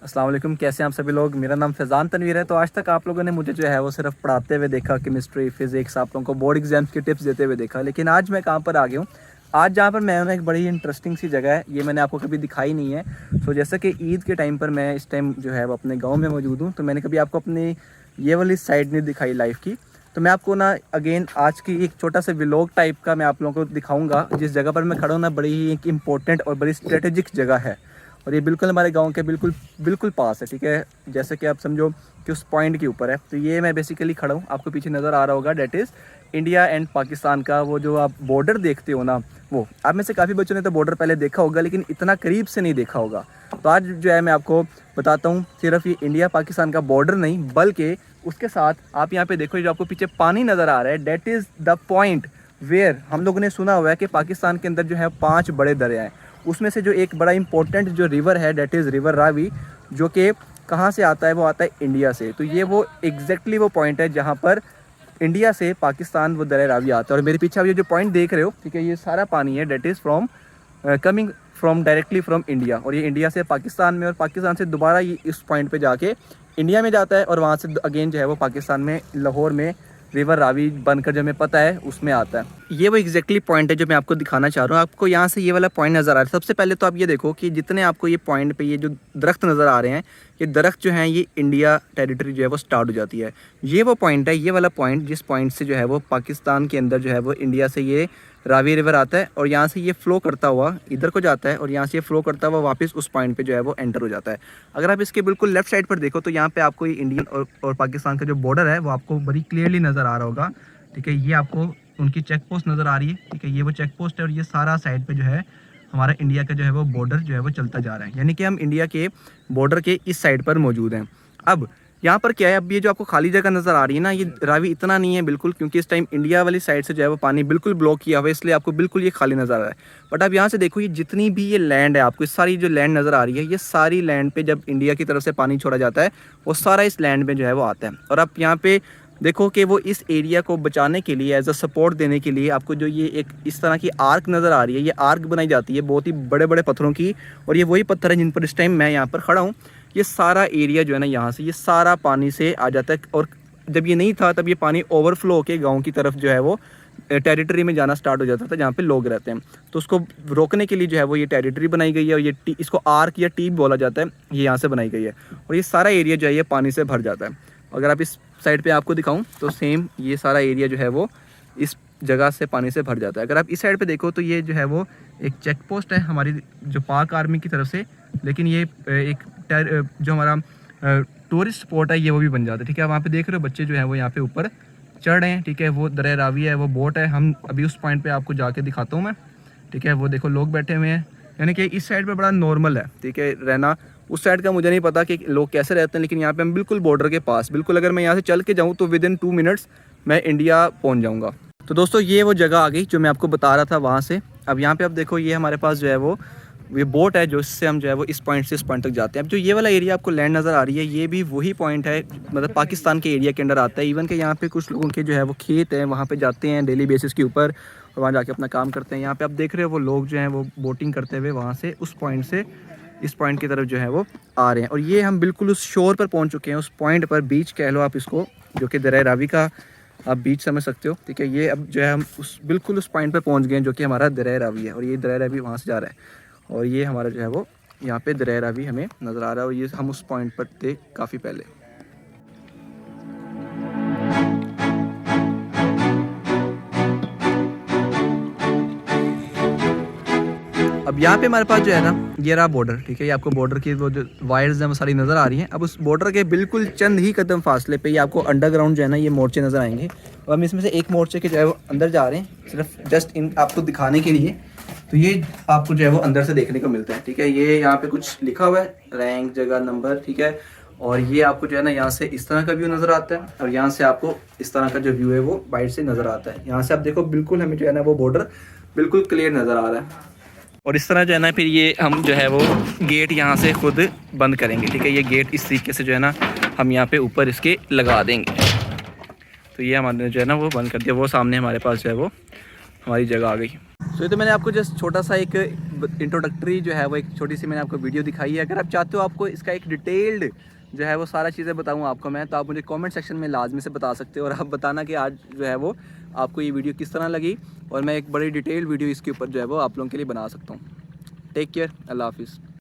अस्सलाम वालेकुम, कैसे हैं आप सभी लोग। मेरा नाम फैज़ान तनवीर है। तो आज तक आप लोगों ने मुझे जो है वो सिर्फ पढ़ाते हुए देखा, केमिस्ट्री फिज़िक्स, आप लोगों को बोर्ड एग्जाम्स की टिप्स देते हुए देखा। लेकिन आज मैं कहाँ पर आ गया हूँ, आज जहाँ पर मैं हूँ एक बड़ी इंटरेस्टिंग सी जगह है, ये मैंने आपको कभी दिखाई नहीं है। तो जैसे कि ईद के टाइम पर मैं इस टाइम जो है वो अपने गाँव में मौजूद हूँ, तो मैंने कभी आपको अपनी ये वाली साइड नहीं दिखाई लाइफ की। तो मैं आपको ना अगेन आज की एक छोटा सा व्लॉग टाइप का मैं आप लोगों को दिखाऊंगा। जिस जगह पर मैं खड़ा हूँ ना, बड़ी ही एक इम्पोर्टेंट और बड़ी स्ट्रेटेजिक जगह है, और ये बिल्कुल हमारे गांव के बिल्कुल बिल्कुल पास है। ठीक है, जैसे कि आप समझो कि उस पॉइंट के ऊपर है। तो ये मैं बेसिकली खड़ा हूँ, आपको पीछे नज़र आ रहा होगा, that is India and Pakistan का वो जो आप बॉर्डर देखते हो ना, वो आप में से काफ़ी बच्चों ने तो बॉर्डर पहले देखा होगा, लेकिन इतना करीब से नहीं देखा होगा। तो आज जो है मैं आपको बताता हूँ, सिर्फ ये इंडिया पाकिस्तान का बॉर्डर नहीं, बल्कि उसके साथ आप यहाँ पे देखो, जो आपको पीछे पानी नज़र आ रहा है, that is the point where हम लोगों ने सुना हुआ है कि पाकिस्तान के अंदर जो है 5 बड़े दरिया हैं। उसमें से जो एक बड़ा इंपॉर्टेंट जो रिवर है, डेट इज़ रिवर रावी, जो कि कहाँ से आता है, वो आता है इंडिया से। तो ये वो एग्जैक्टली वो पॉइंट है जहाँ पर इंडिया से पाकिस्तान वो दरिया रावी आता है। और मेरे पीछे आप ये जो पॉइंट देख रहे हो, ठीक है, ये सारा पानी है, that is from coming from directly from India. और ये इंडिया से पाकिस्तान में, और पाकिस्तान से दोबारा ये इस पॉइंट पे जाके इंडिया में जाता है, और वहाँ से अगेन जो है वो पाकिस्तान में लाहौर में रिवर रावी बनकर जो हमें पता है उसमें आता है। ये वो एग्जैक्टली पॉइंट है जो मैं आपको दिखाना चाह रहा हूँ। आपको यहाँ से ये वाला पॉइंट नज़र आ रहा है। सबसे पहले तो आप ये देखो कि जितने आपको ये पॉइंट पे ये जो दरख्त नज़र आ रहे हैं, ये दरख्त जो हैं ये इंडिया टेरिटरी जो है वो स्टार्ट हो जाती है। ये वो पॉइंट है, ये वाला पॉइंट, जिस पॉइंट से जो है वो पाकिस्तान के अंदर जो है वो इंडिया से ये रावी रिवर आता है, और यहाँ से ये फ़्लो करता हुआ इधर को जाता है, और यहाँ से ये फ़्लो करता हुआ वापस उस पॉइंट पे जो है वो एंटर हो जाता है। अगर आप इसके बिल्कुल लेफ्ट साइड पर देखो, तो यहाँ पे आपको ये इंडियन और पाकिस्तान का जो बॉर्डर है वो आपको बड़ी क्लियरली नज़र आ रहा होगा। ठीक है, ये आपको उनकी चेक पोस्ट नज़र आ रही है। ठीक है, ये वो चेक पोस्ट है, और ये सारा साइड पे जो है हमारा इंडिया का जो है वो बॉर्डर जो है वो चलता जा रहा है, यानी कि हम इंडिया के बॉर्डर के इस साइड पर मौजूद हैं। अब यहाँ पर क्या है, अब ये जो आपको खाली जगह नज़र आ रही है ना, ये रावी इतना नहीं है बिल्कुल, क्योंकि इस टाइम इंडिया वाली साइड से जो है वो पानी बिल्कुल ब्लॉक किया हुआ है, इसलिए आपको बिल्कुल ये खाली नज़र आ रहा है। बट आप यहाँ से देखो, ये जितनी भी ये लैंड है, आपको सारी जो लैंड नज़र आ रही है, ये सारी लैंड पे जब इंडिया की तरफ से पानी छोड़ा जाता है, वो सारा इस लैंड में जो है वो आता है। और आप यहाँ पे देखो कि वो इस एरिया को बचाने के लिए, एज अ सपोर्ट देने के लिए, आपको जो ये एक इस तरह की आर्क नज़र आ रही है, ये आर्क बनाई जाती है बहुत ही बड़े बड़े पत्थरों की, और ये वही पत्थर है जिन पर इस टाइम मैं यहाँ पर खड़ा हूँ। ये सारा एरिया जो है ना, यहाँ से ये सारा पानी से आ जाता है, और जब ये नहीं था तब ये पानी ओवरफ्लो होकर गाँव की तरफ जो है वो टेरिटरी में जाना स्टार्ट हो जाता था, जहाँ पे लोग रहते हैं। तो उसको रोकने के लिए जो है वो ये टेरिटरी बनाई गई है, और ये इसको आर्क या टीप बोला जाता है, ये यहाँ से बनाई गई है। और ये सारा एरिया जो है ये पानी से भर जाता है। अगर आप इस साइड पे आपको दिखाऊं तो सेम ये सारा एरिया जो है वो इस जगह से पानी से भर जाता है। अगर आप इस साइड पे देखो तो ये जो है वो एक चेक पोस्ट है हमारी जो पाक आर्मी की तरफ से, लेकिन ये एक जो हमारा टूरिस्ट स्पॉट है ये वो भी बन जाता है। ठीक है, वहाँ पे देख रहे हो बच्चे जो है वो यहाँ पे ऊपर चढ़ रहे हैं। ठीक है, वो दरिया रावी है, वो बोट है, हम अभी उस पॉइंट पे आपको जाके दिखाता हूँ मैं। ठीक है, वो देखो लोग बैठे हुए हैं, यानी कि इस साइड पे बड़ा नॉर्मल है। ठीक है, रहना उस साइड का मुझे नहीं पता कि लोग कैसे रहते हैं, लेकिन यहाँ पे हम बिल्कुल बॉर्डर के पास, बिल्कुल अगर मैं यहाँ से चल के जाऊँ तो विद इन 2 मिनट्स मैं इंडिया पहुँच जाऊँगा। तो दोस्तों ये वो जगह आ गई जो मैं आपको बता रहा था वहाँ से। अब यहाँ पे आप देखो, ये हमारे पास जो है वो ये बोट है, जो इससे हम जो है वो इस पॉइंट से इस पॉइंट तक जाते हैं। अब जो ये वाला एरिया आपको लैंड नज़र आ रही है, ये भी वही पॉइंट है, मतलब पाकिस्तान के एरिया के अंदर आता है। इवन के यहाँ पे कुछ लोगों के जो है वो खेत हैं, वहाँ पे जाते हैं डेली बेसिस के ऊपर, और वहाँ जाके अपना काम करते हैं। यहाँ पे आप देख रहे हो वो लोग जो हैं वो बोटिंग करते हुए वहाँ से उस पॉइंट से इस पॉइंट की तरफ जो है वो आ रहे हैं। और ये हम बिल्कुल उस शोर पर पहुँच चुके हैं, उस पॉइंट पर, बीच कह लो आप इसको, जो कि दरिया रावी का आप बीच समझ सकते हो। ठीक है, ये अब जो है हम बिल्कुल उस पॉइंट पर पहुँच गए हैं जो कि हमारा दरिया रावी है, और ये दरिया रावी वहाँ से जा रहा है, और ये हमारा जो है वो यहाँ पे दरिया रावी हमें नज़र आ रहा है, और ये हम उस पॉइंट पर थे काफ़ी पहले। अब यहाँ पे हमारे पास जो है ना, ये रहा बॉर्डर। ठीक है, ये आपको बॉर्डर की वो जो वायर्स हैं वो सारी नज़र आ रही हैं। अब उस बॉर्डर के बिल्कुल चंद ही कदम फासले पे ये आपको अंडरग्राउंड जो है ना ये मोर्चे नज़र आएंगे, और हम इसमें से एक मोर्चे के जो है वो अंदर जा रहे हैं, सिर्फ जस्ट इन आपको दिखाने के लिए। तो ये आपको जो है वो अंदर से देखने को मिलता है। ठीक है, ये यहाँ पे कुछ लिखा हुआ है, रैंक, जगह, नंबर। ठीक है, और ये आपको जो है ना यहाँ से इस तरह का व्यू नज़र आता है, और यहाँ से आपको इस तरह का जो व्यू है वो बाइट से नज़र आता है। यहाँ से आप देखो बिल्कुल हमें जो है ना वो बॉर्डर बिल्कुल क्लियर नज़र आ रहा है। और इस तरह जो है ना फिर ये हम जो है वो गेट यहाँ से खुद बंद करेंगे। ठीक है, ये गेट इस तरीके से जो है ना हम यहाँ पे ऊपर इसके लगा देंगे। तो ये हमारे जो है ना वो बंद कर दिया, वो सामने हमारे पास जो है वो हमारी जगह आ गई। तो ये तो मैंने आपको जस्ट छोटा सा एक इंट्रोडक्टरी जो है वो एक छोटी सी मैंने आपको वीडियो दिखाई है। अगर आप चाहते हो आपको इसका एक डिटेल्ड जो है वो सारा चीज़ें बताऊँ आपको मैं, तो आप मुझे कमेंट सेक्शन में लाजमी से बता सकते हो और आप बताना कि आज जो है वो आपको ये वीडियो किस तरह लगी, और मैं एक बड़ी डिटेल्ड वीडियो इसके ऊपर जो है वो आप लोगों के लिए बना सकता हूँ। टेक केयर, अल्लाह हाफिज़।